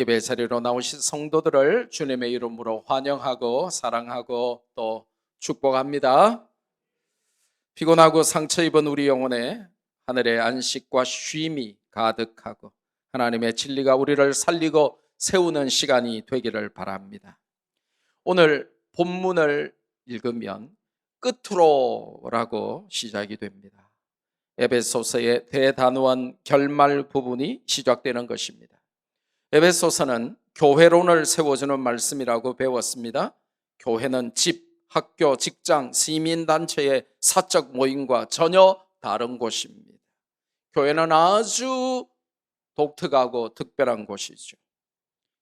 예배 자리로 나오신 성도들을 주님의 이름으로 환영하고 사랑하고 또 축복합니다. 피곤하고 상처 입은 우리 영혼에 하늘의 안식과 쉼이 가득하고 하나님의 진리가 우리를 살리고 세우는 시간이 되기를 바랍니다. 오늘 본문을 읽으면 끝으로라고 시작이 됩니다. 에베소서의 대단원 결말 부분이 시작되는 것입니다. 에베소서는 교회론을 세워주는 말씀이라고 배웠습니다. 교회는 집, 학교, 직장, 시민단체의 사적 모임과 전혀 다른 곳입니다. 교회는 아주 독특하고 특별한 곳이죠.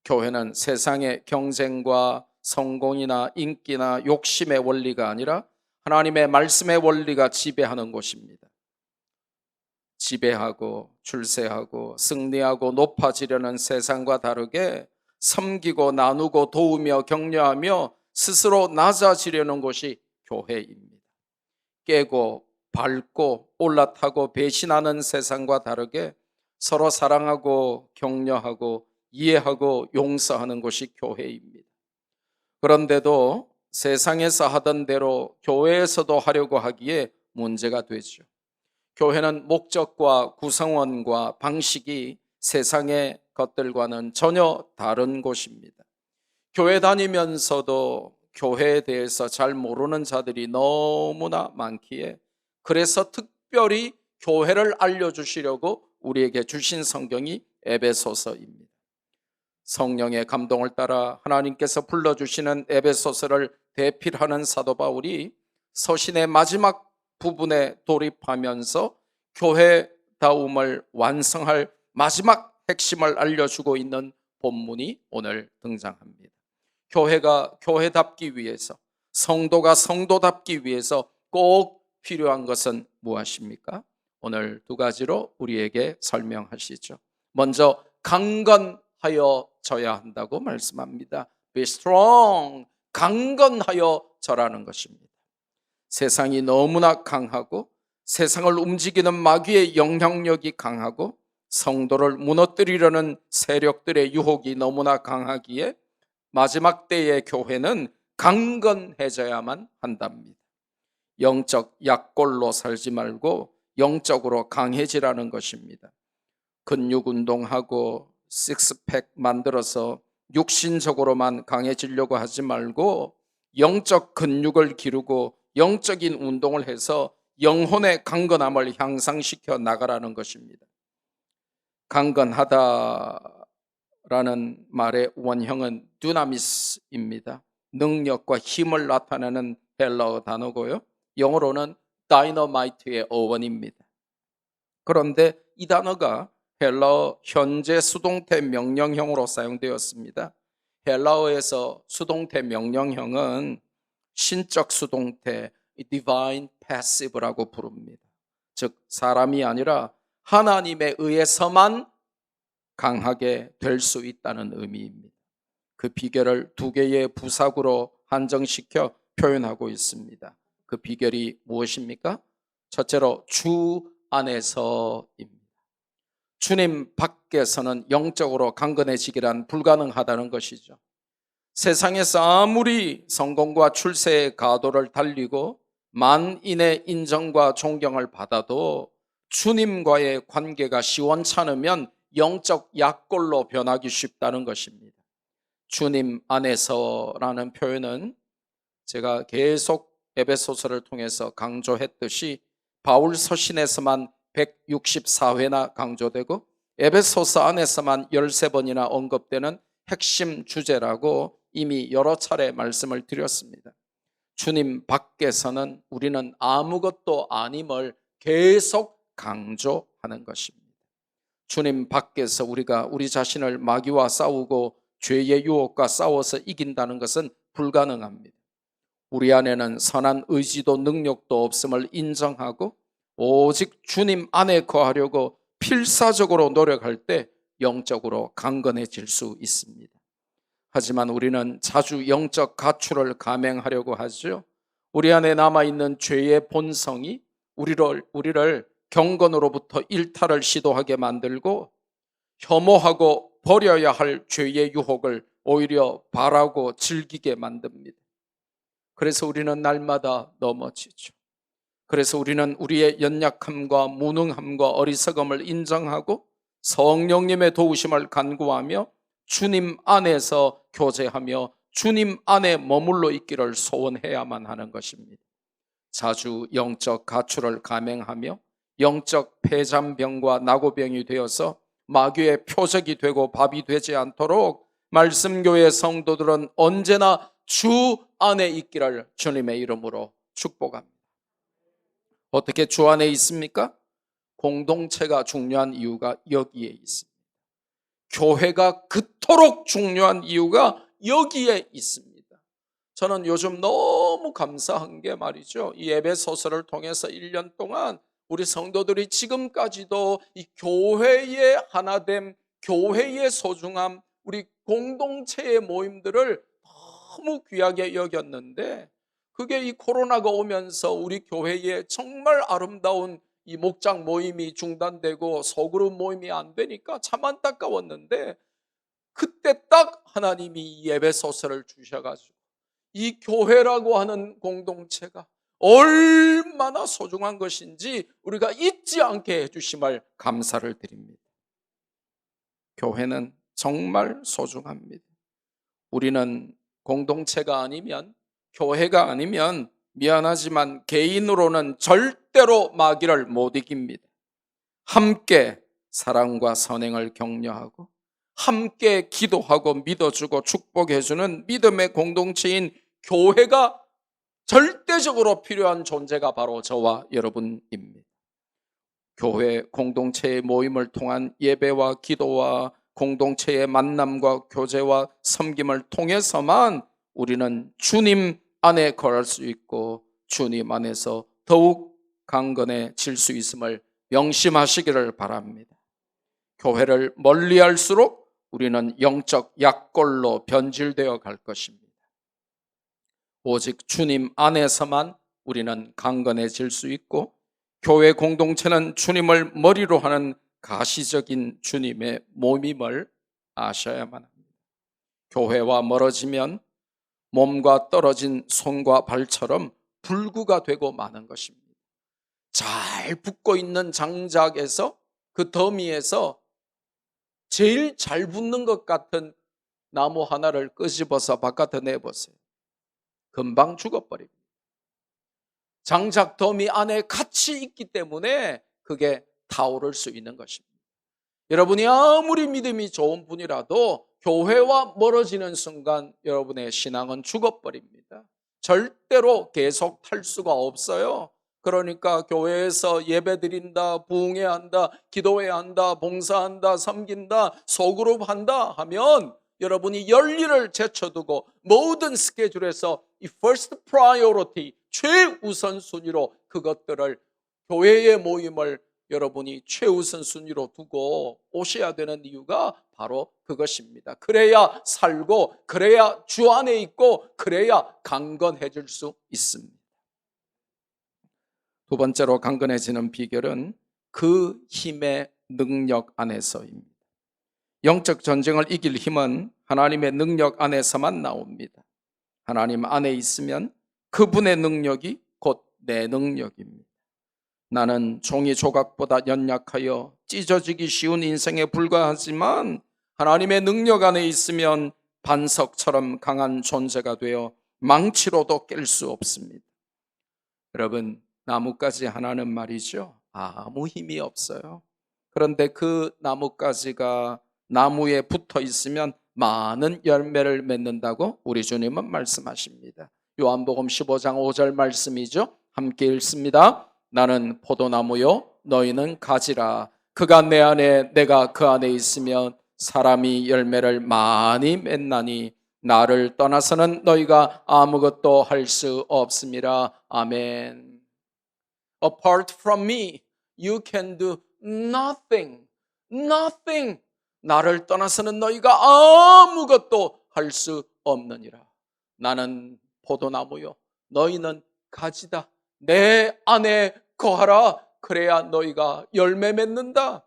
교회는 세상의 경쟁과 성공이나 인기나 욕심의 원리가 아니라 하나님의 말씀의 원리가 지배하는 곳입니다. 지배하고 출세하고 승리하고 높아지려는 세상과 다르게 섬기고 나누고 도우며 격려하며 스스로 낮아지려는 곳이 교회입니다. 깨고 밟고 올라타고 배신하는 세상과 다르게 서로 사랑하고 격려하고 이해하고 용서하는 곳이 교회입니다. 그런데도 세상에서 하던 대로 교회에서도 하려고 하기에 문제가 되죠. 교회는 목적과 구성원과 방식이 세상의 것들과는 전혀 다른 곳입니다. 교회 다니면서도 교회에 대해서 잘 모르는 자들이 너무나 많기에 그래서 특별히 교회를 알려주시려고 우리에게 주신 성경이 에베소서입니다. 성령의 감동을 따라 하나님께서 불러주시는 에베소서를 대필하는 사도 바울이 서신의 마지막 부분에 돌입하면서 교회다움을 완성할 마지막 핵심을 알려주고 있는 본문이 오늘 등장합니다. 교회가 교회답기 위해서, 성도가 성도답기 위해서 꼭 필요한 것은 무엇입니까? 오늘 두 가지로 우리에게 설명하시죠. 먼저 강건하여져야 한다고 말씀합니다. Be strong, 강건하여져라는 것입니다. 세상이 너무나 강하고 세상을 움직이는 마귀의 영향력이 강하고 성도를 무너뜨리려는 세력들의 유혹이 너무나 강하기에 마지막 때의 교회는 강건해져야만 한답니다. 영적 약골로 살지 말고 영적으로 강해지라는 것입니다. 근육 운동하고 식스팩 만들어서 육신적으로만 강해지려고 하지 말고 영적 근육을 기르고 영적인 운동을 해서 영혼의 강건함을 향상시켜 나가라는 것입니다. 강건하다라는 말의 원형은 두나미스입니다. 능력과 힘을 나타내는 헬라어 단어고요. 영어로는 다이너마이트의 어원입니다. 그런데 이 단어가 헬라어 현재 수동태 명령형으로 사용되었습니다. 헬라어에서 수동태 명령형은 신적 수동태, divine passive라고 부릅니다. 즉 사람이 아니라 하나님에 의해서만 강하게 될 수 있다는 의미입니다. 그 비결을 두 개의 부사구로 한정시켜 표현하고 있습니다. 그 비결이 무엇입니까? 첫째로 주 안에서입니다. 주님 밖에서는 영적으로 강건해지기란 불가능하다는 것이죠. 세상에서 아무리 성공과 출세의 가도를 달리고 만인의 인정과 존경을 받아도 주님과의 관계가 시원찮으면 영적 약골로 변하기 쉽다는 것입니다. 주님 안에서라는 표현은 제가 계속 에베소서를 통해서 강조했듯이 바울 서신에서만 164회나 강조되고 에베소서 안에서만 13번이나 언급되는 핵심 주제라고 이미 여러 차례 말씀을 드렸습니다. 주님 밖에서는 우리는 아무것도 아님을 계속 강조하는 것입니다. 주님 밖에서 우리가 우리 자신을 마귀와 싸우고 죄의 유혹과 싸워서 이긴다는 것은 불가능합니다. 우리 안에는 선한 의지도 능력도 없음을 인정하고 오직 주님 안에 거하려고 필사적으로 노력할 때 영적으로 강건해질 수 있습니다. 하지만 우리는 자주 영적 가출을 감행하려고 하죠. 우리 안에 남아있는 죄의 본성이 우리를 경건으로부터 일탈을 시도하게 만들고 혐오하고 버려야 할 죄의 유혹을 오히려 바라고 즐기게 만듭니다. 그래서 우리는 날마다 넘어지죠. 그래서 우리는 우리의 연약함과 무능함과 어리석음을 인정하고 성령님의 도우심을 간구하며 주님 안에서 교제하며 주님 안에 머물러 있기를 소원해야만 하는 것입니다. 자주 영적 가출을 감행하며 영적 폐잔병과 낙오병이 되어서 마귀의 표적이 되고 밥이 되지 않도록 말씀교회 성도들은 언제나 주 안에 있기를 주님의 이름으로 축복합니다. 어떻게 주 안에 있습니까? 공동체가 중요한 이유가 여기에 있습니다. 교회가 그토록 중요한 이유가 여기에 있습니다. 저는 요즘 너무 감사한 게 말이죠. 이 에베소서를 통해서 1년 동안 우리 성도들이 지금까지도 이 교회의 하나됨, 교회의 소중함, 우리 공동체의 모임들을 너무 귀하게 여겼는데 그게 이 코로나가 오면서 우리 교회에 정말 아름다운 이 목장 모임이 중단되고 소그룹 모임이 안 되니까 참 안타까웠는데 그때 딱 하나님이 이 에베소서를 주셔가지고 이 교회라고 하는 공동체가 얼마나 소중한 것인지 우리가 잊지 않게 해주심을 감사를 드립니다. 교회는 정말 소중합니다. 우리는 공동체가 아니면, 교회가 아니면 미안하지만 개인으로는 절대로 마귀를 못 이깁니다. 함께 사랑과 선행을 격려하고 함께 기도하고 믿어주고 축복해주는 믿음의 공동체인 교회가 절대적으로 필요한 존재가 바로 저와 여러분입니다. 교회 공동체의 모임을 통한 예배와 기도와 공동체의 만남과 교제와 섬김을 통해서만 우리는 주님 안에 거할 수 있고 주님 안에서 더욱 강건해질 수 있음을 명심하시기를 바랍니다. 교회를 멀리할수록 우리는 영적 약골로 변질되어 갈 것입니다. 오직 주님 안에서만 우리는 강건해질 수 있고 교회 공동체는 주님을 머리로 하는 가시적인 주님의 몸임을 아셔야만 합니다. 교회와 멀어지면 몸과 떨어진 손과 발처럼 불구가 되고 마는 것입니다. 잘 붙고 있는 장작에서 그 더미에서 제일 잘 붙는 것 같은 나무 하나를 끄집어서 바깥에 내보세요. 금방 죽어버립니다. 장작 더미 안에 같이 있기 때문에 그게 타오를 수 있는 것입니다. 여러분이 아무리 믿음이 좋은 분이라도 교회와 멀어지는 순간 여러분의 신앙은 죽어버립니다. 절대로 계속 탈 수가 없어요. 그러니까 교회에서 예배드린다, 부흥해야 한다, 기도해야 한다, 봉사한다, 섬긴다, 소그룹 한다 하면 여러분이 열일을 제쳐두고 모든 스케줄에서 이 first priority, 최우선 순위로 그것들을 교회의 모임을 여러분이 최우선 순위로 두고 오셔야 되는 이유가 바로 그것입니다. 그래야 살고 그래야 주 안에 있고 그래야 강건해질 수 있습니다. 두 번째로 강건해지는 비결은 그 힘의 능력 안에서입니다. 영적 전쟁을 이길 힘은 하나님의 능력 안에서만 나옵니다. 하나님 안에 있으면 그분의 능력이 곧 내 능력입니다. 나는 종이 조각보다 연약하여 찢어지기 쉬운 인생에 불과하지만 하나님의 능력 안에 있으면 반석처럼 강한 존재가 되어 망치로도 깰 수 없습니다. 여러분, 나뭇가지 하나는 말이죠, 아무 힘이 없어요. 그런데 그 나뭇가지가 나무에 붙어 있으면 많은 열매를 맺는다고 우리 주님은 말씀하십니다. 요한복음 15장 5절 말씀이죠. 함께 읽습니다. 나는 포도나무요 너희는 가지라. 그가 내 안에 내가 그 안에 있으면 사람이 열매를 많이 맺나니 나를 떠나서는 너희가 아무것도 할 수 없음이라. 아멘. Apart from me, you can do nothing. Nothing. 나를 떠나서는 너희가 아무것도 할 수 없느니라. 나는 포도나무요 너희는 가지다. 내 안에 거하라. 그래야 너희가 열매 맺는다.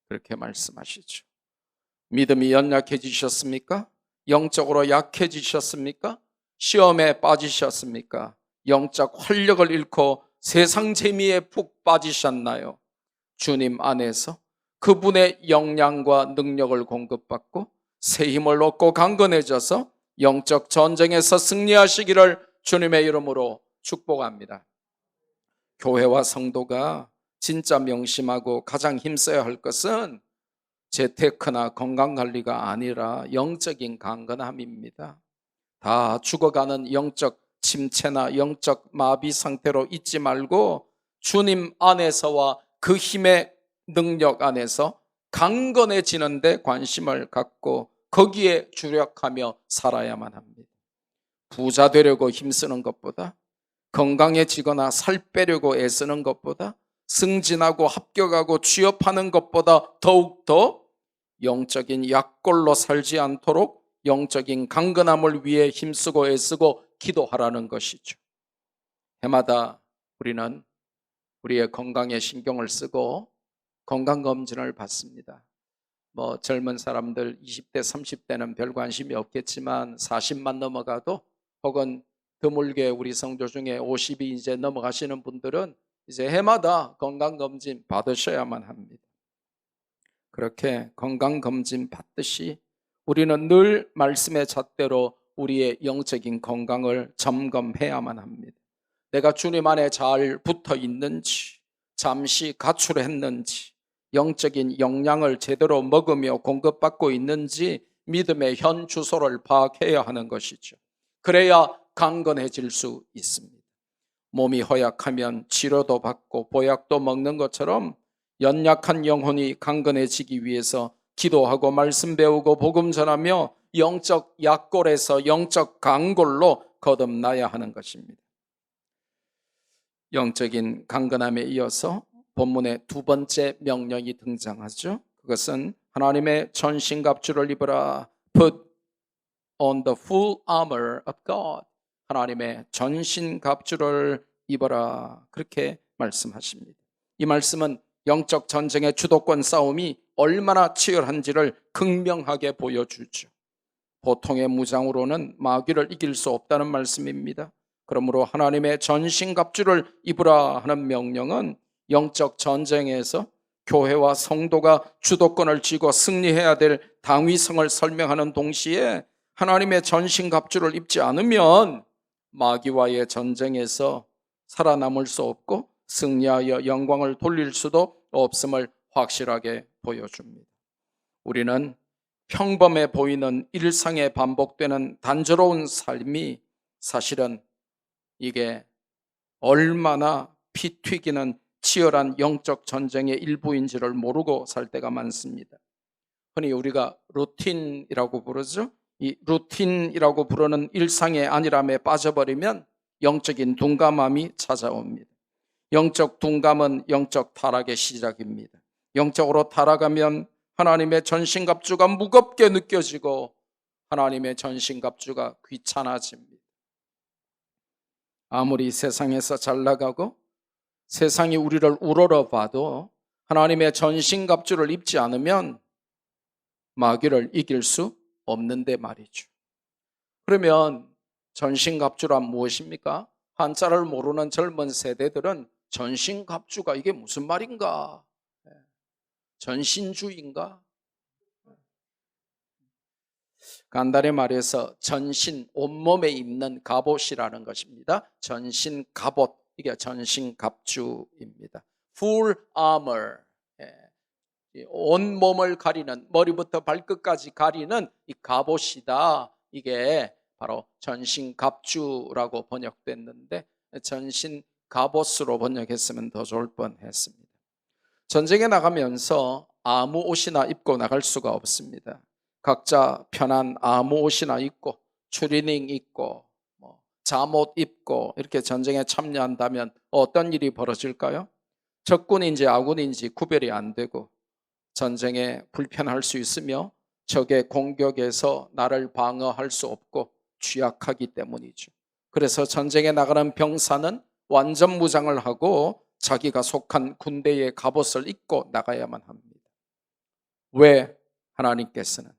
그렇게 말씀하시죠. 믿음이 연약해지셨습니까? 영적으로 약해지셨습니까? 시험에 빠지셨습니까? 영적 활력을 잃고 세상 재미에 푹 빠지셨나요? 주님 안에서 그분의 역량과 능력을 공급받고 새 힘을 얻고 강건해져서 영적 전쟁에서 승리하시기를 주님의 이름으로 축복합니다. 교회와 성도가 진짜 명심하고 가장 힘써야 할 것은 재테크나 건강관리가 아니라 영적인 강건함입니다. 다 죽어가는 영적 침체나 영적 마비 상태로 있지 말고 주님 안에서와 그 힘의 능력 안에서 강건해지는 데 관심을 갖고 거기에 주력하며 살아야만 합니다. 부자 되려고 힘쓰는 것보다, 건강해지거나 살 빼려고 애쓰는 것보다, 승진하고 합격하고 취업하는 것보다 더욱더 영적인 약골로 살지 않도록 영적인 강건함을 위해 힘쓰고 애쓰고 기도하라는 것이죠. 해마다 우리는 우리의 건강에 신경을 쓰고 건강검진을 받습니다. 젊은 사람들 20대 30대는 별 관심이 없겠지만 40만 넘어가도, 혹은 드물게 우리 성도 중에 50이 이제 넘어가시는 분들은 이제 해마다 건강검진 받으셔야만 합니다. 그렇게 건강검진 받듯이 우리는 늘 말씀의 잣대로 우리의 영적인 건강을 점검해야만 합니다. 내가 주님 안에 잘 붙어 있는지, 잠시 가출했는지, 영적인 영양을 제대로 먹으며 공급받고 있는지 믿음의 현 주소를 파악해야 하는 것이죠. 그래야 강건해질 수 있습니다. 몸이 허약하면 치료도 받고 보약도 먹는 것처럼 연약한 영혼이 강건해지기 위해서 기도하고 말씀 배우고 복음 전하며 영적 약골에서 영적 강골로 거듭나야 하는 것입니다. 영적인 강건함에 이어서 본문의 두 번째 명령이 등장하죠. 그것은 하나님의 전신갑주를 입으라. Put on the full armor of God. 하나님의 전신갑주를 입어라. 그렇게 말씀하십니다. 이 말씀은 영적 전쟁의 주도권 싸움이 얼마나 치열한지를 극명하게 보여주죠. 보통의 무장으로는 마귀를 이길 수 없다는 말씀입니다. 그러므로 하나님의 전신갑주를 입으라 하는 명령은 영적 전쟁에서 교회와 성도가 주도권을 쥐고 승리해야 될 당위성을 설명하는 동시에 하나님의 전신갑주를 입지 않으면 마귀와의 전쟁에서 살아남을 수 없고 승리하여 영광을 돌릴 수도 없음을 확실하게 보여줍니다. 우리는 평범해 보이는 일상에 반복되는 단조로운 삶이 사실은 이게 얼마나 피 튀기는 치열한 영적 전쟁의 일부인지를 모르고 살 때가 많습니다. 흔히 우리가 루틴이라고 부르죠. 이 루틴이라고 부르는 일상의 안일함에 빠져버리면 영적인 둔감함이 찾아옵니다. 영적 둔감은 영적 타락의 시작입니다. 영적으로 타락하면 하나님의 전신갑주가 무겁게 느껴지고 하나님의 전신갑주가 귀찮아집니다. 아무리 세상에서 잘 나가고 세상이 우리를 우러러봐도 하나님의 전신갑주를 입지 않으면 마귀를 이길 수 없는데 말이죠. 그러면 전신갑주란 무엇입니까? 한자를 모르는 젊은 세대들은 전신갑주가 이게 무슨 말인가? 전신주의인가? 간단히 말해서 전신, 온몸에 입는 갑옷이라는 것입니다. 전신 갑옷, 이게 전신 갑주입니다. Full armor, 온몸을 가리는, 머리부터 발끝까지 가리는 이 갑옷이다. 이게 바로 전신 갑주라고 번역됐는데 전신 갑옷으로 번역했으면 더 좋을 뻔했습니다. 전쟁에 나가면서 아무 옷이나 입고 나갈 수가 없습니다. 각자 편한 아무 옷이나 입고 추리닝 입고 잠옷 입고 이렇게 전쟁에 참여한다면 어떤 일이 벌어질까요? 적군인지 아군인지 구별이 안 되고 전쟁에 불편할 수 있으며 적의 공격에서 나를 방어할 수 없고 취약하기 때문이죠. 그래서 전쟁에 나가는 병사는 완전 무장을 하고 자기가 속한 군대의 갑옷을 입고 나가야만 합니다. 왜 하나님께서는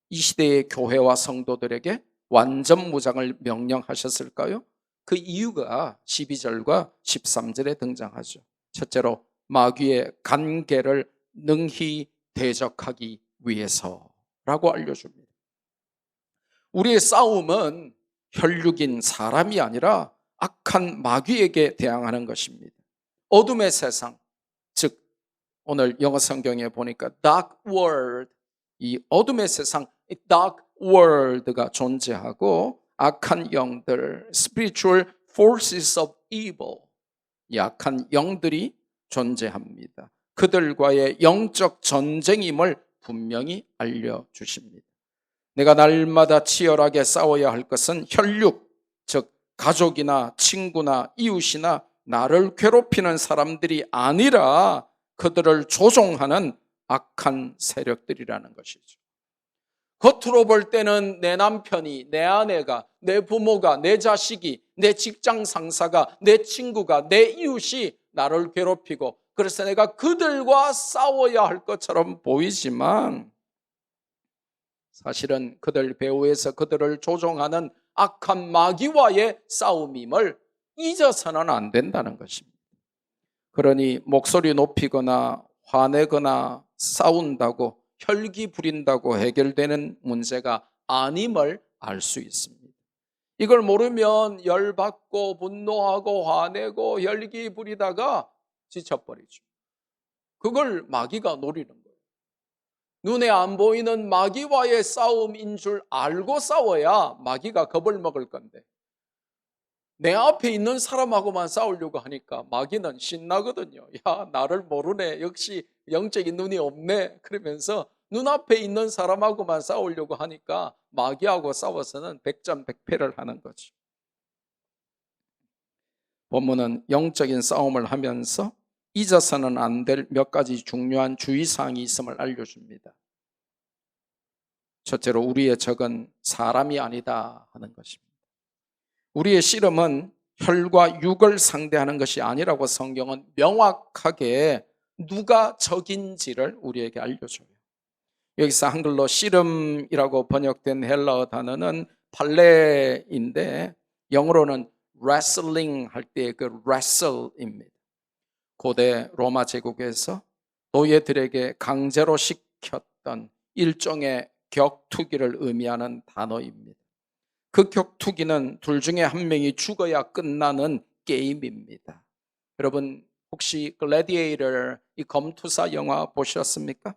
이 시대의 교회와 성도들에게 완전 무장을 명령하셨을까요? 그 이유가 12절과 13절에 등장하죠. 첫째로 마귀의 간계를 능히 대적하기 위해서라고 알려줍니다. 우리의 싸움은 혈육인 사람이 아니라 악한 마귀에게 대항하는 것입니다. 어둠의 세상, 즉 오늘 영어 성경에 보니까 dark world, 이 어둠의 세상, 이 dark world가 존재하고 악한 영들, spiritual forces of evil, 약한 영들이 존재합니다. 그들과의 영적 전쟁임을 분명히 알려주십니다. 내가 날마다 치열하게 싸워야 할 것은 혈육, 즉 가족이나 친구나 이웃이나 나를 괴롭히는 사람들이 아니라 그들을 조종하는 악한 세력들이라는 것이죠. 겉으로 볼 때는 내 남편이, 내 아내가, 내 부모가, 내 자식이, 내 직장 상사가, 내 친구가, 내 이웃이 나를 괴롭히고 그래서 내가 그들과 싸워야 할 것처럼 보이지만 사실은 그들 배후에서 그들을 조종하는 악한 마귀와의 싸움임을 잊어서는 안 된다는 것입니다. 그러니 목소리 높이거나 화내거나 싸운다고 혈기 부린다고 해결되는 문제가 아님을 알 수 있습니다. 이걸 모르면 열받고 분노하고 화내고 혈기 부리다가 지쳐버리죠. 그걸 마귀가 노리는 거예요. 눈에 안 보이는 마귀와의 싸움인 줄 알고 싸워야 마귀가 겁을 먹을 건데 내 앞에 있는 사람하고만 싸우려고 하니까 마귀는 신나거든요. 야, 나를 모르네. 역시 영적인 눈이 없네. 그러면서 눈앞에 있는 사람하고만 싸우려고 하니까 마귀하고 싸워서는 백전백패를 하는 거죠. 본문은 영적인 싸움을 하면서 잊어서는 안 될 몇 가지 중요한 주의사항이 있음을 알려줍니다. 첫째로 우리의 적은 사람이 아니다 하는 것입니다. 우리의 씨름은 혈과 육을 상대하는 것이 아니라고 성경은 명확하게 누가 적인지를 우리에게 알려줘요. 여기서 한글로 씨름이라고 번역된 헬라어 단어는 팔레인데 영어로는 wrestling 할 때의 그 wrestle입니다. 고대 로마 제국에서 노예들에게 강제로 시켰던 일종의 격투기를 의미하는 단어입니다. 그 격투기는 둘 중에 한 명이 죽어야 끝나는 게임입니다. 여러분 혹시 글래디에이터, 이 검투사 영화 보셨습니까?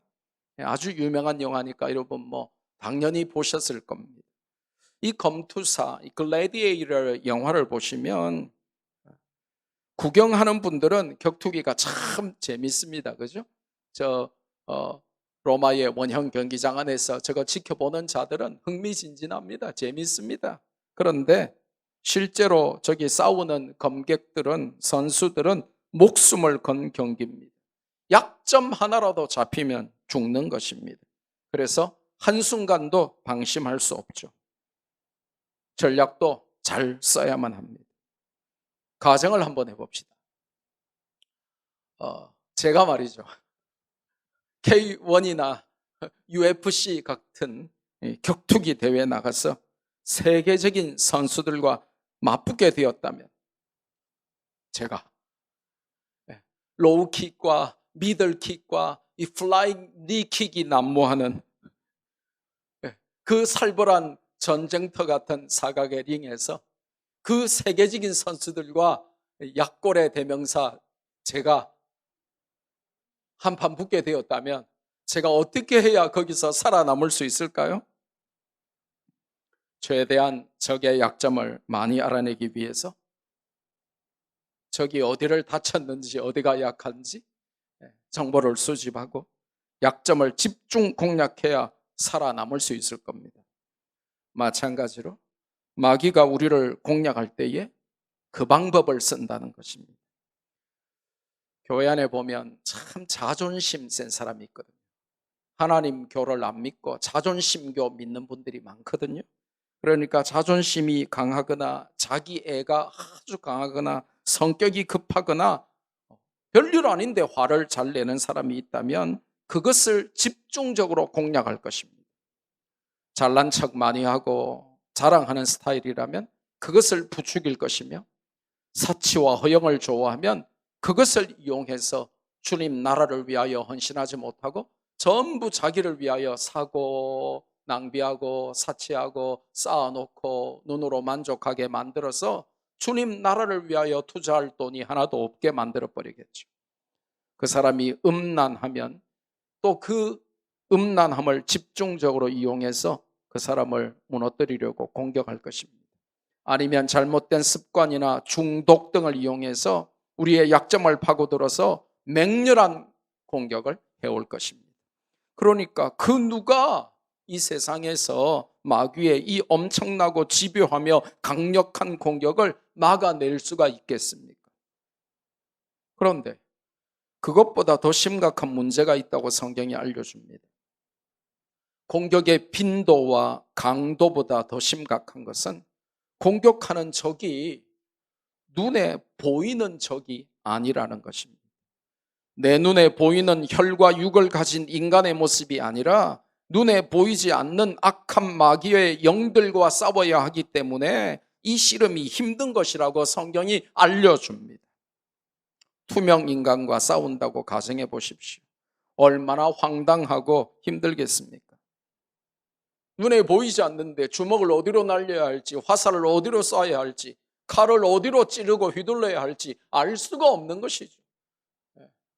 아주 유명한 영화니까 여러분 당연히 보셨을 겁니다. 이 검투사, 이 글래디에이터 영화를 보시면 구경하는 분들은 격투기가 참 재밌습니다. 그죠? 로마의 원형 경기장 안에서 저거 지켜보는 자들은 흥미진진합니다. 재밌습니다. 그런데 실제로 저기 싸우는 검객들은, 선수들은 목숨을 건 경기입니다. 약점 하나라도 잡히면 죽는 것입니다. 그래서 한순간도 방심할 수 없죠. 전략도 잘 써야만 합니다. 가정을 한번 해봅시다. 제가 말이죠. K1이나 UFC 같은 격투기 대회에 나가서 세계적인 선수들과 맞붙게 되었다면 제가 로우킥과 미들킥과 이 플라잉 니킥이 난무하는 그 살벌한 전쟁터 같은 사각의 링에서 그 세계적인 선수들과 약골의 대명사 제가 한판 붙게 되었다면 제가 어떻게 해야 거기서 살아남을 수 있을까요? 최대한 적의 약점을 많이 알아내기 위해서 적이 어디를 다쳤는지 어디가 약한지 정보를 수집하고 약점을 집중 공략해야 살아남을 수 있을 겁니다. 마찬가지로 마귀가 우리를 공략할 때에 그 방법을 쓴다는 것입니다. 교회 안에 보면 참 자존심 센 사람이 있거든요. 하나님 교를 안 믿고 자존심교 믿는 분들이 많거든요. 그러니까 자존심이 강하거나 자기 애가 아주 강하거나 성격이 급하거나 별일 아닌데 화를 잘 내는 사람이 있다면 그것을 집중적으로 공략할 것입니다. 잘난 척 많이 하고 자랑하는 스타일이라면 그것을 부추길 것이며, 사치와 허영을 좋아하면 그것을 이용해서 주님 나라를 위하여 헌신하지 못하고 전부 자기를 위하여 사고 낭비하고 사치하고 쌓아놓고 눈으로 만족하게 만들어서 주님 나라를 위하여 투자할 돈이 하나도 없게 만들어버리겠죠. 그 사람이 음란하면 또 그 음란함을 집중적으로 이용해서 그 사람을 무너뜨리려고 공격할 것입니다. 아니면 잘못된 습관이나 중독 등을 이용해서 우리의 약점을 파고들어서 맹렬한 공격을 해올 것입니다. 그러니까 그 누가 이 세상에서 마귀의 이 엄청나고 집요하며 강력한 공격을 막아낼 수가 있겠습니까? 그런데 그것보다 더 심각한 문제가 있다고 성경이 알려줍니다. 공격의 빈도와 강도보다 더 심각한 것은 공격하는 적이 눈에 보이는 적이 아니라는 것입니다. 내 눈에 보이는 혈과 육을 가진 인간의 모습이 아니라 눈에 보이지 않는 악한 마귀의 영들과 싸워야 하기 때문에 이 씨름이 힘든 것이라고 성경이 알려줍니다. 투명 인간과 싸운다고 가정해 보십시오. 얼마나 황당하고 힘들겠습니까? 눈에 보이지 않는데 주먹을 어디로 날려야 할지, 화살을 어디로 쏴야 할지, 칼을 어디로 찌르고 휘둘러야 할지 알 수가 없는 것이죠.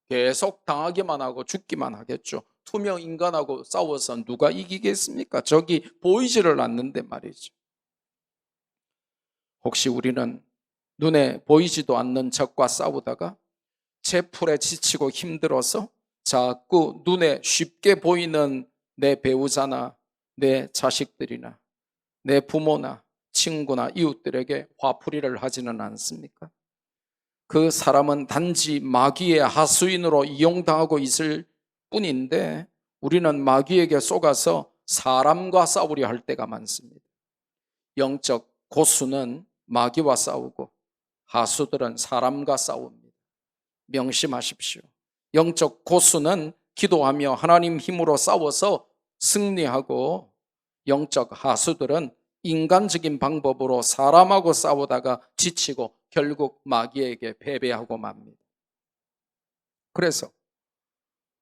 계속 당하기만 하고 죽기만 하겠죠. 투명 인간하고 싸워서 누가 이기겠습니까? 적이 보이지를 않는데 말이죠. 혹시 우리는 눈에 보이지도 않는 적과 싸우다가 제풀에 지치고 힘들어서 자꾸 눈에 쉽게 보이는 내 배우자나 내 자식들이나 내 부모나 친구나 이웃들에게 화풀이를 하지는 않습니까? 그 사람은 단지 마귀의 하수인으로 이용당하고 있을 뿐인데 우리는 마귀에게 속아서 사람과 싸우려 할 때가 많습니다. 영적 고수는 마귀와 싸우고 하수들은 사람과 싸웁니다. 명심하십시오. 영적 고수는 기도하며 하나님 힘으로 싸워서 승리하고, 영적 하수들은 인간적인 방법으로 사람하고 싸우다가 지치고 결국 마귀에게 패배하고 맙니다. 그래서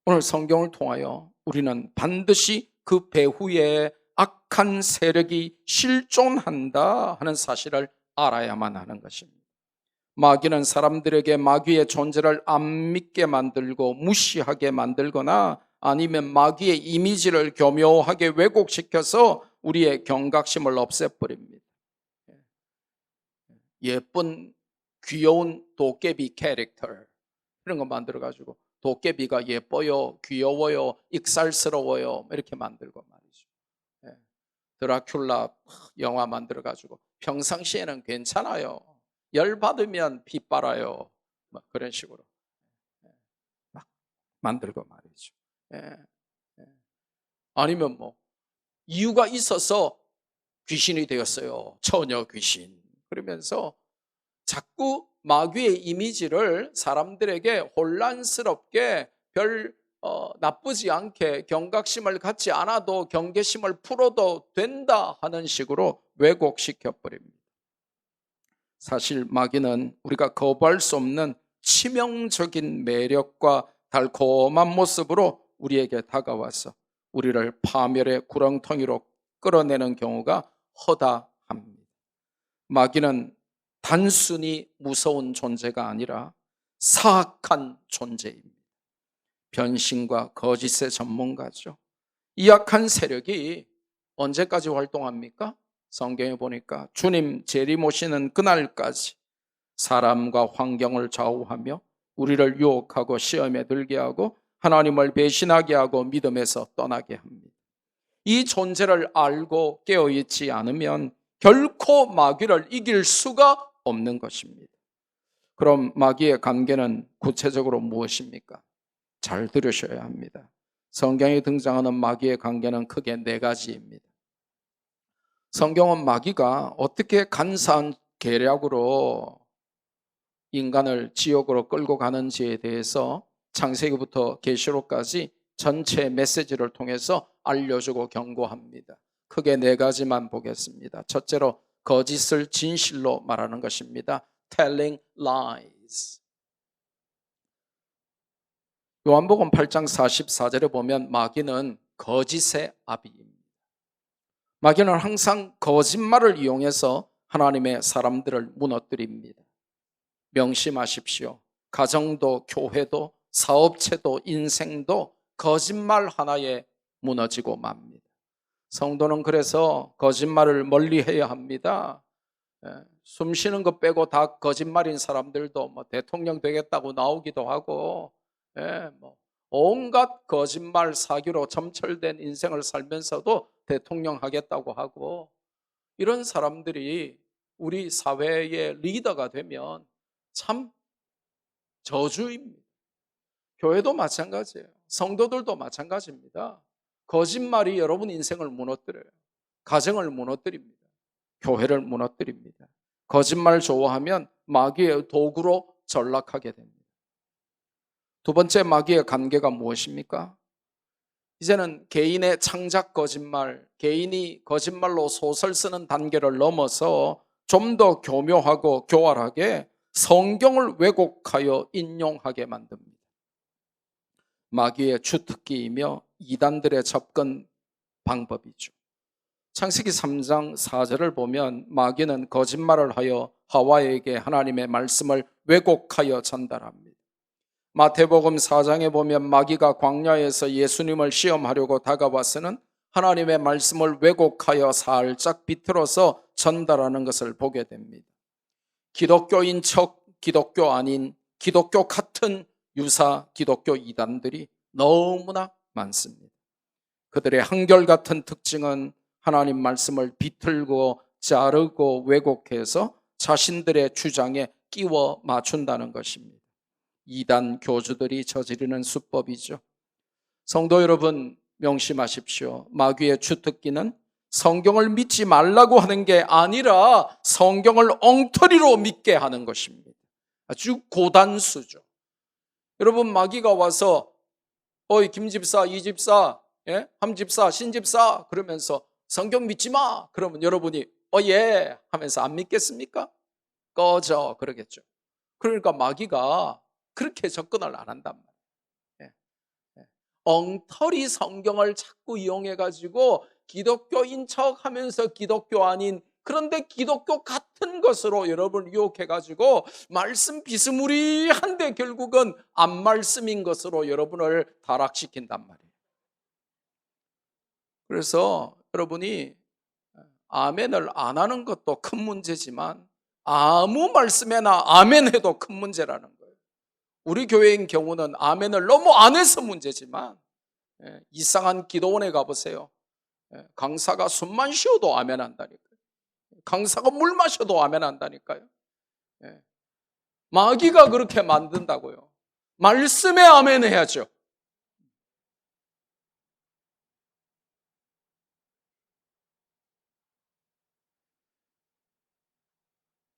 오늘 성경을 통하여 우리는 반드시 그 배후에 악한 세력이 실존한다 하는 사실을 알아야만 하는 것입니다. 마귀는 사람들에게 마귀의 존재를 안 믿게 만들고 무시하게 만들거나 아니면 마귀의 이미지를 교묘하게 왜곡시켜서 우리의 경각심을 없애버립니다. 예쁜 귀여운 도깨비 캐릭터 이런 거 만들어가지고 도깨비가 예뻐요, 귀여워요, 익살스러워요 이렇게 만들고 말이죠. 드라큘라 영화 만들어가지고 평상시에는 괜찮아요. 열받으면 피 빨아요. 그런 식으로 막 만들고 말이죠. 아니면 뭐 이유가 있어서 귀신이 되었어요. 처녀 귀신. 그러면서 자꾸 마귀의 이미지를 사람들에게 혼란스럽게 별 나쁘지 않게 경각심을 갖지 않아도 경계심을 풀어도 된다 하는 식으로 왜곡시켜 버립니다. 사실 마귀는 우리가 거부할 수 없는 치명적인 매력과 달콤한 모습으로 우리에게 다가와서 우리를 파멸의 구렁텅이로 끌어내는 경우가 허다합니다. 마귀는 단순히 무서운 존재가 아니라 사악한 존재입니다. 변신과 거짓의 전문가죠. 이 악한 세력이 언제까지 활동합니까? 성경에 보니까 주님 재림오시는 그날까지 사람과 환경을 좌우하며 우리를 유혹하고 시험에 들게 하고 하나님을 배신하게 하고 믿음에서 떠나게 합니다. 이 존재를 알고 깨어있지 않으면 결코 마귀를 이길 수가 없는 것입니다. 그럼 마귀의 관계는 구체적으로 무엇입니까? 잘 들으셔야 합니다. 성경에 등장하는 마귀의 관계는 크게 네 가지입니다. 성경은 마귀가 어떻게 간사한 계략으로 인간을 지옥으로 끌고 가는지에 대해서 창세기부터 계시록까지 전체 메시지를 통해서 알려주고 경고합니다. 크게 네 가지만 보겠습니다. 첫째로 거짓을 진실로 말하는 것입니다. Telling lies. 요한복음 8장 44절에 보면 마귀는 거짓의 아비입니다. 마귀는 항상 거짓말을 이용해서 하나님의 사람들을 무너뜨립니다. 명심하십시오. 가정도 교회도 사업체도 인생도 거짓말 하나에 무너지고 맙니다. 성도는 그래서 거짓말을 멀리해야 합니다. 숨 쉬는 것 빼고 다 거짓말인 사람들도 뭐 대통령 되겠다고 나오기도 하고, 온갖 거짓말 사기로 점철된 인생을 살면서도 대통령 하겠다고 하고, 이런 사람들이 우리 사회의 리더가 되면 참 저주입니다. 교회도 마찬가지예요. 성도들도 마찬가지입니다. 거짓말이 여러분 인생을 무너뜨려요. 가정을 무너뜨립니다. 교회를 무너뜨립니다. 거짓말 좋아하면 마귀의 도구로 전락하게 됩니다. 두 번째 마귀의 관계가 무엇입니까? 이제는 개인의 창작 거짓말, 개인이 거짓말로 소설 쓰는 단계를 넘어서 좀 더 교묘하고 교활하게 성경을 왜곡하여 인용하게 만듭니다. 마귀의 주특기이며 이단들의 접근 방법이죠. 창세기 3장 4절을 보면 마귀는 거짓말을 하여 하와에게 하나님의 말씀을 왜곡하여 전달합니다. 마태복음 4장에 보면 마귀가 광야에서 예수님을 시험하려고 다가와서는 하나님의 말씀을 왜곡하여 살짝 비틀어서 전달하는 것을 보게 됩니다. 기독교인 척 기독교 아닌 기독교 같은 유사 기독교 이단들이 너무나 많습니다. 그들의 한결같은 특징은 하나님 말씀을 비틀고 자르고 왜곡해서 자신들의 주장에 끼워 맞춘다는 것입니다. 이단 교주들이 저지르는 수법이죠. 성도 여러분, 명심하십시오. 마귀의 주특기는 성경을 믿지 말라고 하는 게 아니라 성경을 엉터리로 믿게 하는 것입니다. 아주 고단수죠. 여러분, 마귀가 와서 어이 김집사, 이집사, 함집사, 신집사 그러면서 성경 믿지 마. 그러면 여러분이 예 하면서 안 믿겠습니까? 꺼져 그러겠죠. 그러니까 마귀가 그렇게 접근을 안 한단 말이에요. 엉터리 성경을 자꾸 이용해가지고 기독교인 척 하면서 기독교 아닌, 그런데 기독교 같은 것으로 여러분을 유혹해가지고 말씀 비스무리한데 결국은 안 말씀인 것으로 여러분을 타락시킨단 말이에요. 그래서 여러분이 아멘을 안 하는 것도 큰 문제지만 아무 말씀에나 아멘 해도 큰 문제라는 거예요. 우리 교회인 경우는 아멘을 너무 안 해서 문제지만 이상한 기도원에 가보세요. 강사가 숨만 쉬어도 아멘 한다니까요. 강사가 물 마셔도 아멘 한다니까요. 마귀가 그렇게 만든다고요. 말씀에 아멘 해야죠.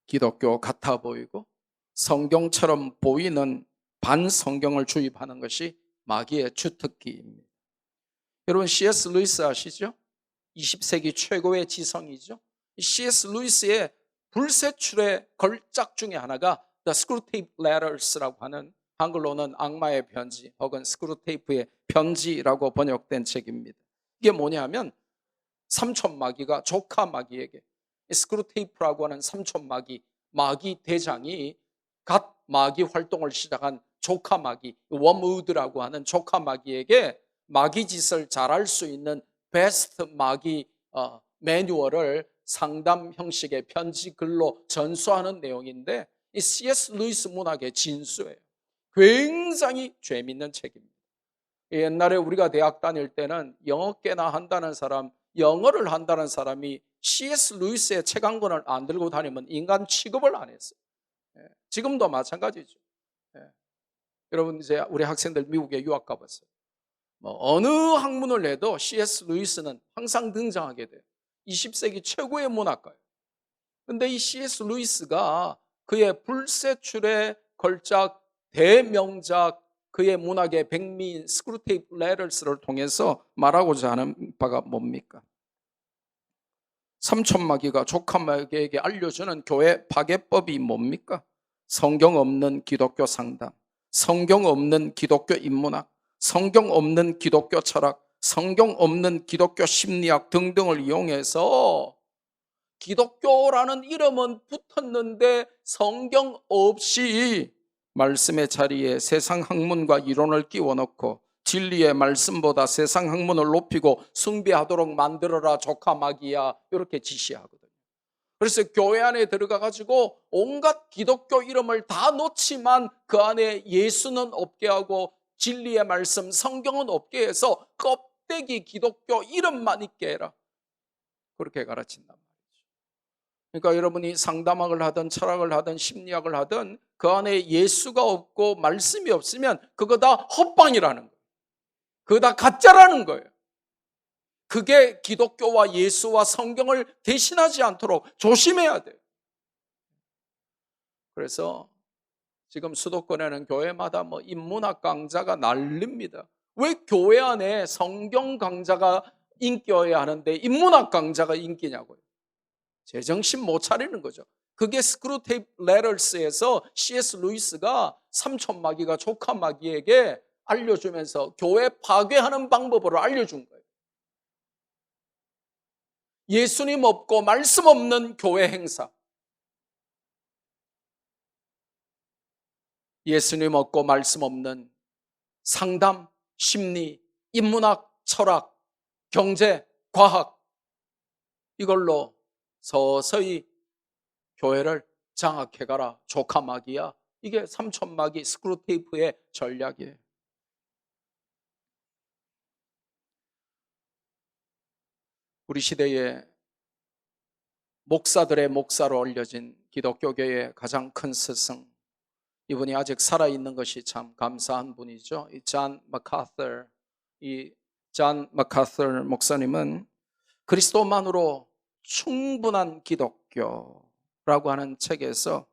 기독교 같아 보이고 성경처럼 보이는 반성경을 주입하는 것이 마귀의 주특기입니다. 여러분, C.S. 루이스 아시죠? 20세기 최고의 지성이죠. C.S. 루이스의 불세출의 걸작 중에 하나가 The Screwtape Letters라고 하는, 한글로는 악마의 편지 혹은 스크루테이프의 편지라고 번역된 책입니다. 이게 뭐냐면 삼촌 마귀가 조카 마귀에게, 스크루테이프라고 하는 삼촌 마귀 대장이 갓 마귀 활동을 시작한 조카 마귀, 웜우드라고 하는 조카 마귀에게 마귀 짓을 잘할 수 있는 베스트 마귀 매뉴얼을 상담 형식의 편지 글로 전수하는 내용인데, 이 C.S. 루이스 문학의 진수예요. 굉장히 재미있는 책입니다. 옛날에 우리가 대학 다닐 때는 영어계나 한다는 사람, 영어를 한다는 사람이 C.S. 루이스의 책 한 권을 안 들고 다니면 인간 취급을 안 했어요. 지금도 마찬가지죠. 여러분, 이제 우리 학생들 미국에 유학 가봤어요. 어느 학문을 내도 C.S. 루이스는 항상 등장하게 돼요. 20세기 최고의 문학가예요. 그런데 이 C.S. 루이스가 그의 불세출의 걸작 대명작 그의 문학의 백미인 스크루테이프 레터스를 통해서 말하고자 하는 바가 뭡니까? 삼촌마귀가 조카마귀에게 알려주는 교회 파괴법이 뭡니까? 성경 없는 기독교 상담, 성경 없는 기독교 인문학, 성경 없는 기독교 철학, 성경 없는 기독교 심리학 등등을 이용해서 기독교라는 이름은 붙었는데 성경 없이 말씀의 자리에 세상 학문과 이론을 끼워넣고 진리의 말씀보다 세상 학문을 높이고 숭배하도록 만들어라 조카마귀야, 이렇게 지시하거든요. 그래서 교회 안에 들어가 가지고 온갖 기독교 이름을 다 놓지만 그 안에 예수는 없게 하고 진리의 말씀 성경은 없게 해서 껍데기 기독교 이름만 있게 해라, 그렇게 가르친단 말이에요. 그러니까 여러분이 상담학을 하든 철학을 하든 심리학을 하든 그 안에 예수가 없고 말씀이 없으면 그거 다 헛방이라는 거예요. 그거 다 가짜라는 거예요. 그게 기독교와 예수와 성경을 대신하지 않도록 조심해야 돼요. 그래서 지금 수도권에는 교회마다 인문학 강좌가 난립니다. 왜 교회 안에 성경 강좌가 인기여야 하는데 인문학 강좌가 인기냐고요. 제정신 못 차리는 거죠. 그게 스크루테이프 레터스에서 C.S. 루이스가 삼촌마귀가 조카마귀에게 알려주면서 교회 파괴하는 방법으로 알려준 거예요. 예수님 없고 말씀 없는 교회 행사, 예수님 없고 말씀 없는 상담, 심리, 인문학, 철학, 경제, 과학, 이걸로 서서히 교회를 장악해가라 조카마귀야. 이게 삼촌마귀 스크루테이프의 전략이에요. 우리 시대에 목사들의 목사로 알려진 기독교계의 가장 큰 스승, 이분이 아직 살아있는 것이 참 감사한 분이죠. 이 존 마카서 목사님은 그리스도만으로 충분한 기독교라고 하는 책에서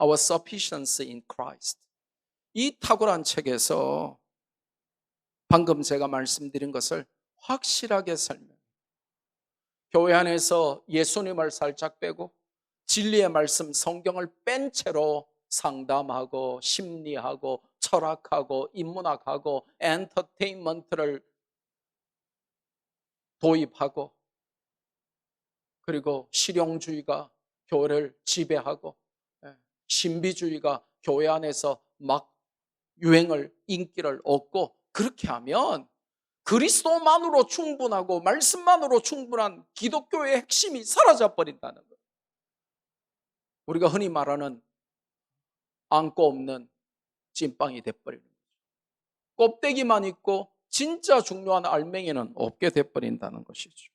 Our Sufficiency in Christ, 이 탁월한 책에서 방금 제가 말씀드린 것을 확실하게 설명해요. 교회 안에서 예수님을 살짝 빼고 진리의 말씀 성경을 뺀 채로 상담하고 심리하고 철학하고 인문학하고 엔터테인먼트를 도입하고 그리고 실용주의가 교회를 지배하고 신비주의가 교회 안에서 막 유행을 인기를 얻고, 그렇게 하면 그리스도만으로 충분하고 말씀만으로 충분한 기독교의 핵심이 사라져 버린다는 거예요. 우리가 흔히 말하는 안고 없는 찐빵이 돼버리는 거죠. 껍데기만 있고 진짜 중요한 알맹이는 없게 돼버린다는 것이죠.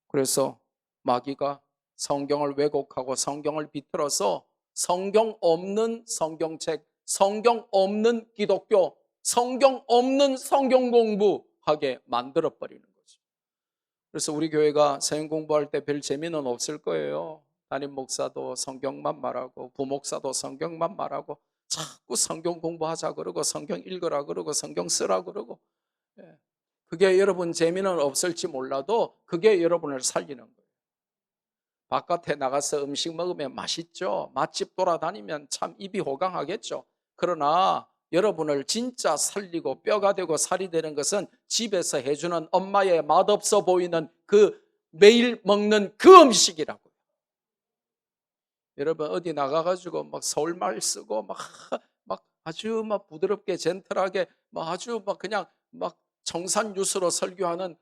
그래서 마귀가 성경을 왜곡하고 성경을 비틀어서 성경 없는 성경책, 성경 없는 기독교, 성경 없는 성경 공부하게 만들어버리는 거죠. 그래서 우리 교회가 성경 공부할 때 별 재미는 없을 거예요. 담임 목사도 성경만 말하고 부목사도 성경만 말하고 자꾸 성경 공부하자 그러고 성경 읽으라 그러고 성경 쓰라 그러고, 그게 여러분 재미는 없을지 몰라도 그게 여러분을 살리는 거예요. 바깥에 나가서 음식 먹으면 맛있죠. 맛집 돌아다니면 참 입이 호강하겠죠. 그러나 여러분을 진짜 살리고 뼈가 되고 살이 되는 것은 집에서 해주는 엄마의 맛없어 보이는 그 매일 먹는 그 음식이라고요. 여러분 어디 나가가지고 막 서울말 쓰고 막 아주 막 부드럽게 젠틀하게 막 아주 막 그냥 막 청산유수로 설교하는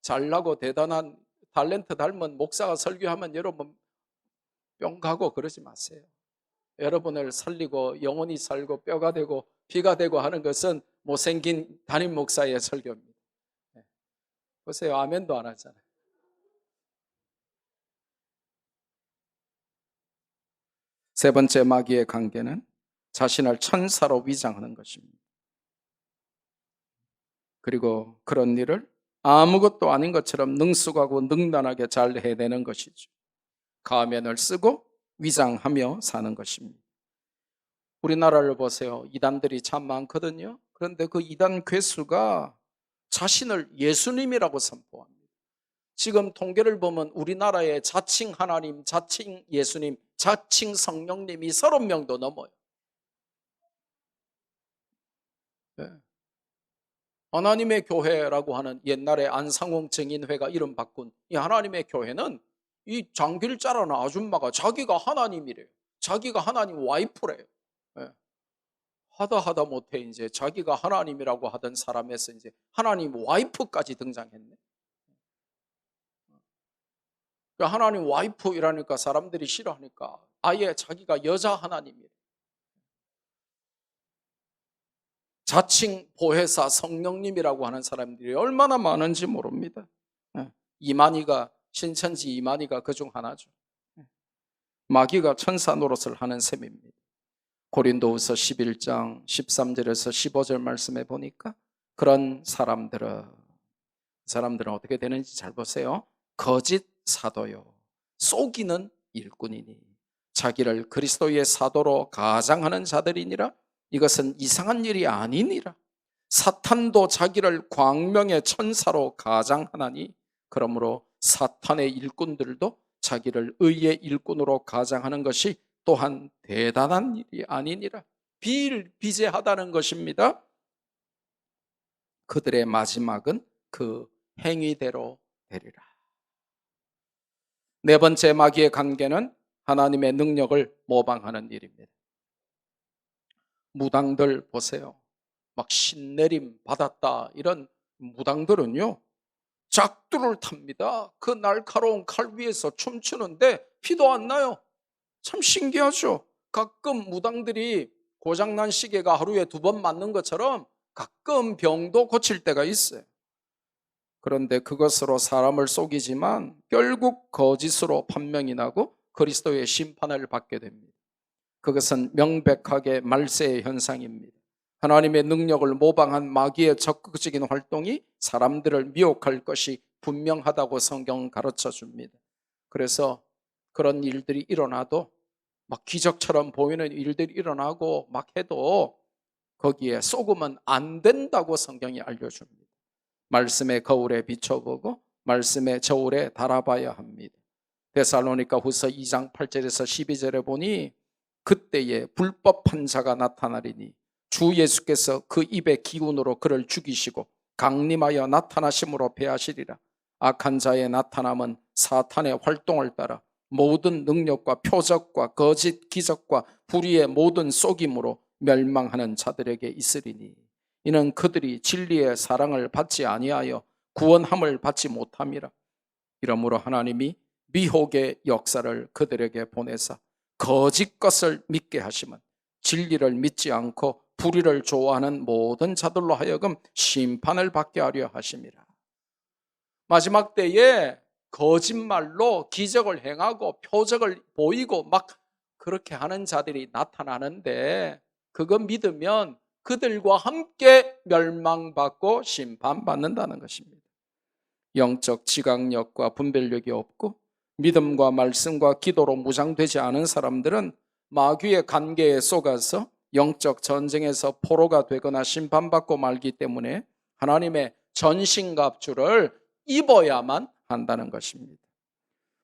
잘나고 대단한 탤런트 닮은 목사가 설교하면 여러분 뿅 가고 그러지 마세요. 여러분을 살리고 영혼이 살고 뼈가 되고 피가 되고 하는 것은 못생긴 담임 목사의 설교입니다. 보세요, 아멘도 안 하잖아요. 세 번째 마귀의 관계는 자신을 천사로 위장하는 것입니다. 그리고 그런 일을 아무것도 아닌 것처럼 능숙하고 능단하게 잘 해내는 것이죠. 가면을 쓰고 위장하며 사는 것입니다. 우리나라를 보세요. 이단들이 참 많거든요. 그런데 그 이단 괴수가 자신을 예수님이라고 선포합니다. 지금 통계를 보면 우리나라의 자칭 하나님, 자칭 예수님, 자칭 성령님이 30명도 넘어요. 네. 하나님의 교회라고 하는 옛날에 안상홍 증인회가 이름 바꾼 이 하나님의 교회는 이 장길자라는 아줌마가 자기가 하나님이래요. 자기가 하나님 와이프래요. 네. 하다 못해 이제 자기가 하나님이라고 하던 사람에서 이제 하나님 와이프까지 등장했네. 하나님 와이프 이라니까 사람들이 싫어하니까 아예 자기가 여자 하나님이래. 자칭 보혜사 성령님이라고 하는 사람들이 얼마나 많은지 모릅니다. 이만희가 신천지 이만희가 그중 하나죠. 마귀가 천사 노릇을 하는 셈입니다. 고린도후서 11장 13절에서 15절 말씀에 보니까 그런 사람들은 어떻게 되는지 잘 보세요. 거짓 사도요 속이는 일꾼이니 자기를 그리스도의 사도로 가장하는 자들이니라. 이것은 이상한 일이 아니니라. 사탄도 자기를 광명의 천사로 가장하나니 그러므로 사탄의 일꾼들도 자기를 의의 일꾼으로 가장하는 것이 또한 대단한 일이 아니니라. 비일비재하다는 것입니다. 그들의 마지막은 그 행위대로 되리라. 네 번째 마귀의 관계는 하나님의 능력을 모방하는 일입니다. 무당들 보세요. 막 신내림 받았다 이런 무당들은요 작두를 탑니다. 그 날카로운 칼 위에서 춤추는데 피도 안 나요. 참 신기하죠. 가끔 무당들이 고장난 시계가 하루에 2번 맞는 것처럼 가끔 병도 고칠 때가 있어요. 그런데 그것으로 사람을 속이지만 결국 거짓으로 판명이 나고 그리스도의 심판을 받게 됩니다. 그것은 명백하게 말세의 현상입니다. 하나님의 능력을 모방한 마귀의 적극적인 활동이 사람들을 미혹할 것이 분명하다고 성경은 가르쳐 줍니다. 그래서 그런 일들이 일어나도 막 기적처럼 보이는 일들이 일어나고 막 해도 거기에 속으면 안 된다고 성경이 알려줍니다. 말씀의 거울에 비춰보고 말씀의 저울에 달아봐야 합니다. 데살로니가 후서 2장 8절에서 12절에 보니 그때에 불법한 자가 나타나리니 주 예수께서 그 입의 기운으로 그를 죽이시고 강림하여 나타나심으로 배하시리라. 악한 자의 나타남은 사탄의 활동을 따라 모든 능력과 표적과 거짓 기적과 불의의 모든 속임으로 멸망하는 자들에게 있으리니 이는 그들이 진리의 사랑을 받지 아니하여 구원함을 받지 못함이라. 이러므로 하나님이 미혹의 역사를 그들에게 보내사 거짓 것을 믿게 하시면 진리를 믿지 않고 불의를 좋아하는 모든 자들로 하여금 심판을 받게 하려 하심이라. 마지막 때에 거짓말로 기적을 행하고 표적을 보이고 막 그렇게 하는 자들이 나타나는데 그거 믿으면 그들과 함께 멸망받고 심판받는다는 것입니다. 영적 지각력과 분별력이 없고 믿음과 말씀과 기도로 무장되지 않은 사람들은 마귀의 관계에 속아서 영적 전쟁에서 포로가 되거나 심판받고 말기 때문에 하나님의 전신갑주를 입어야만 한다는 것입니다.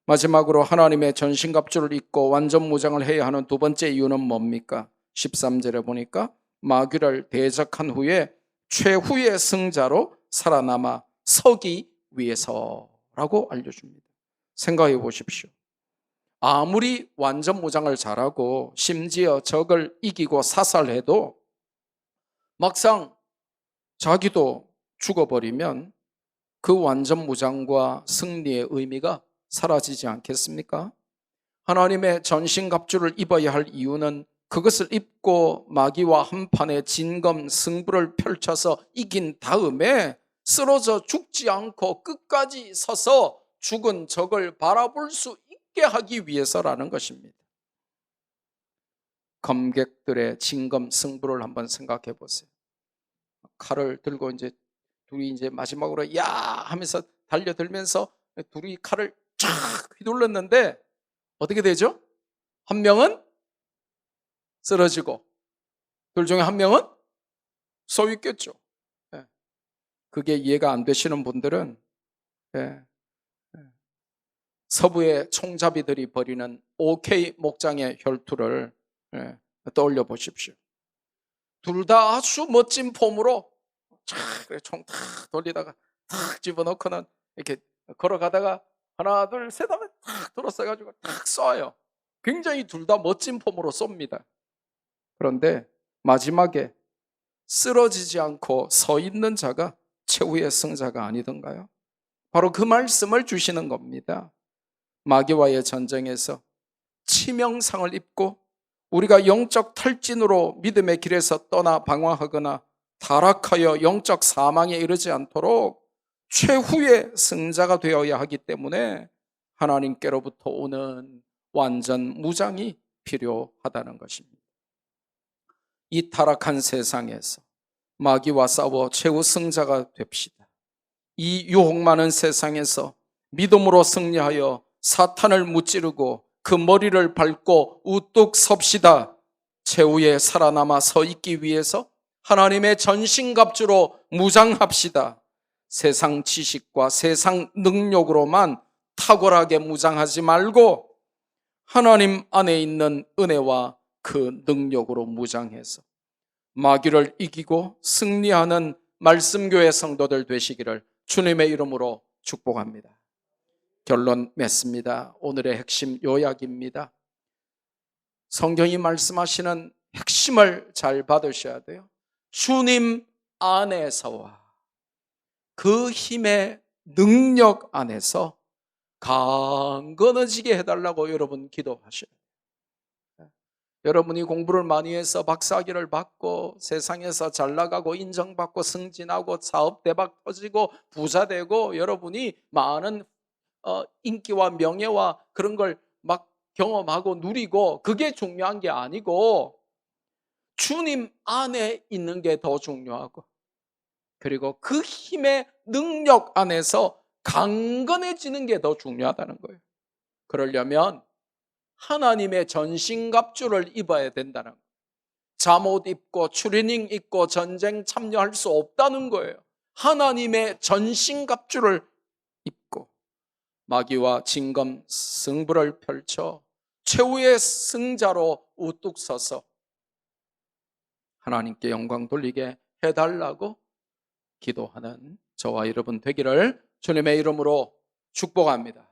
마지막으로 하나님의 전신갑주를 입고 완전 무장을 해야 하는 두 번째 이유는 뭡니까? 13절에 보니까 마귀를 대적한 후에 최후의 승자로 살아남아 서기 위해서라고 알려줍니다. 생각해 보십시오. 아무리 완전 무장을 잘하고 심지어 적을 이기고 사살해도 막상 자기도 죽어버리면 그 완전 무장과 승리의 의미가 사라지지 않겠습니까? 하나님의 전신갑주를 입어야 할 이유는 그것을 입고 마귀와 한판의 진검 승부를 펼쳐서 이긴 다음에 쓰러져 죽지 않고 끝까지 서서 죽은 적을 바라볼 수 있게 하기 위해서라는 것입니다. 검객들의 진검 승부를 한번 생각해 보세요. 칼을 들고 이제 둘이 이제 마지막으로 야 하면서 달려들면서 둘이 칼을 쫙 휘둘렀는데 어떻게 되죠? 한 명은 쓰러지고 둘 중에 한 명은 서 있겠죠. 예. 그게 이해가 안 되시는 분들은 예. 서부의 총잡이들이 벌이는 OK 목장의 혈투를 떠올려 보십시오. 둘 다 아주 멋진 폼으로 총 탁 돌리다가 탁 집어넣고는 이렇게 걸어가다가 하나 둘 셋 하면 탁 들어서가지고 탁 쏴요. 굉장히 둘 다 멋진 폼으로 쏩니다. 그런데 마지막에 쓰러지지 않고 서 있는 자가 최후의 승자가 아니던가요? 바로 그 말씀을 주시는 겁니다. 마귀와의 전쟁에서 치명상을 입고 우리가 영적 탈진으로 믿음의 길에서 떠나 방황하거나 타락하여 영적 사망에 이르지 않도록 최후의 승자가 되어야 하기 때문에 하나님께로부터 오는 완전 무장이 필요하다는 것입니다. 이 타락한 세상에서 마귀와 싸워 최후 승자가 됩시다. 이 유혹 많은 세상에서 믿음으로 승리하여 사탄을 무찌르고 그 머리를 밟고 우뚝 섭시다. 최후에 살아남아 서 있기 위해서 하나님의 전신갑주로 무장합시다. 세상 지식과 세상 능력으로만 탁월하게 무장하지 말고 하나님 안에 있는 은혜와 그 능력으로 무장해서 마귀를 이기고 승리하는 말씀교회 성도들 되시기를 주님의 이름으로 축복합니다. 결론 맺습니다. 오늘의 핵심 요약입니다. 성경이 말씀하시는 핵심을 잘 받으셔야 돼요. 주님 안에서와 그 힘의 능력 안에서 강건해지게 해달라고 여러분 기도하셔야 돼요. 여러분이 공부를 많이 해서 박사학위를 받고 세상에서 잘 나가고 인정받고 승진하고 사업 대박 터지고 부자 되고 여러분이 많은 인기와 명예와 그런 걸 막 경험하고 누리고 그게 중요한 게 아니고 주님 안에 있는 게 더 중요하고 그리고 그 힘의 능력 안에서 강건해지는 게 더 중요하다는 거예요. 그러려면 하나님의 전신갑주를 입어야 된다는 거예요. 잠옷 입고 추리닝 입고 전쟁 참여할 수 없다는 거예요. 하나님의 전신갑주를 입고 마귀와 진검 승부를 펼쳐 최후의 승자로 우뚝 서서 하나님께 영광 돌리게 해달라고 기도하는 저와 여러분 되기를 주님의 이름으로 축복합니다.